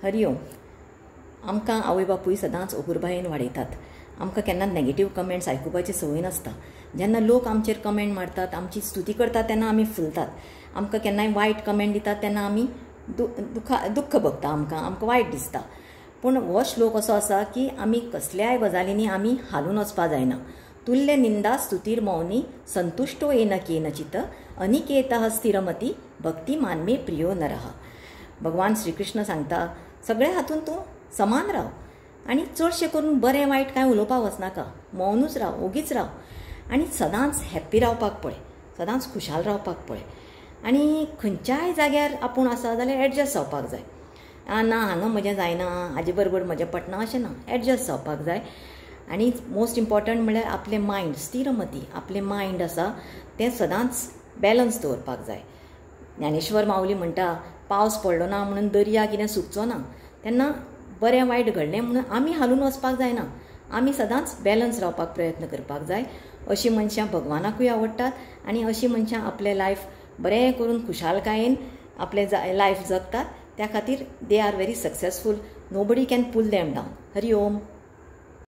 हरि ओम. आमकां आवय बापूय सदांच ओगुरबायेन वाडयतात. आमकां केन्ना नॅगेटीव कमेंट्स आयकुपाची संवय नासता. जेन्ना लोक आमचेर कमेंट मारतात, आमची स्तुती करतात तेन्ना आमी फुलतात. आमकां केन्नाय वायट कमेंट दितात तेन्ना आमी दुख्ख भोगता. आमकां वायट दिसता. पूण हो श्लोक असो आसा की आमी कसल्याय गजालींनी आमी हालून वचपा जायना. तुल्य निंदा स्तुतीर मौनी संतुष्टो येन केनचित अनिकेतः स्थिरमती भक्ती मानमे प्रियो नरः. भगवान श्रीकृष्ण सांगता सगळ्या हातून तूं समान राव आनी चडशें करून बरें वायट कांय उलोवपाक वचनाका. मौनूच राव, ओगीच राव आनी सदांच हॅप्पी रावपाक पळय, सदांच खुशाल रावपाक पळय. आनी खंयच्याय जाग्यार आपूण आसा जाल्यार एडजस्ट जावपाक जाय. ना हांगा म्हजें जायना, हाजे बरोबर म्हजें पटना अशें ना. एडजस्ट जावपाक जाय. आनी मोस्ट इम्पॉर्टंट म्हणल्यार आपलें मायंड स्थिरमती, आपलें मायंड आसा तें सदांच बॅलन्स दवरपाक जाय. ज्ञानेश्वर माऊली म्हणटा पावस पडलो ना म्हणून दर्या कितें सुकचो ना. तेन्ना बरें वायट घडलें म्हणून आमी हालून वचपाक जायना. आमी सदांच बॅलन्स रावपाक प्रयत्न करपाक जाय. अशीं मनशां भगवानाकूय आवडटात आनी अशीं मनशां आपलें लायफ बरें करून खुशालकायेन आपलें लायफ जगतात. त्या खातीर they are very successful. Nobody can pull them down. Hari Om.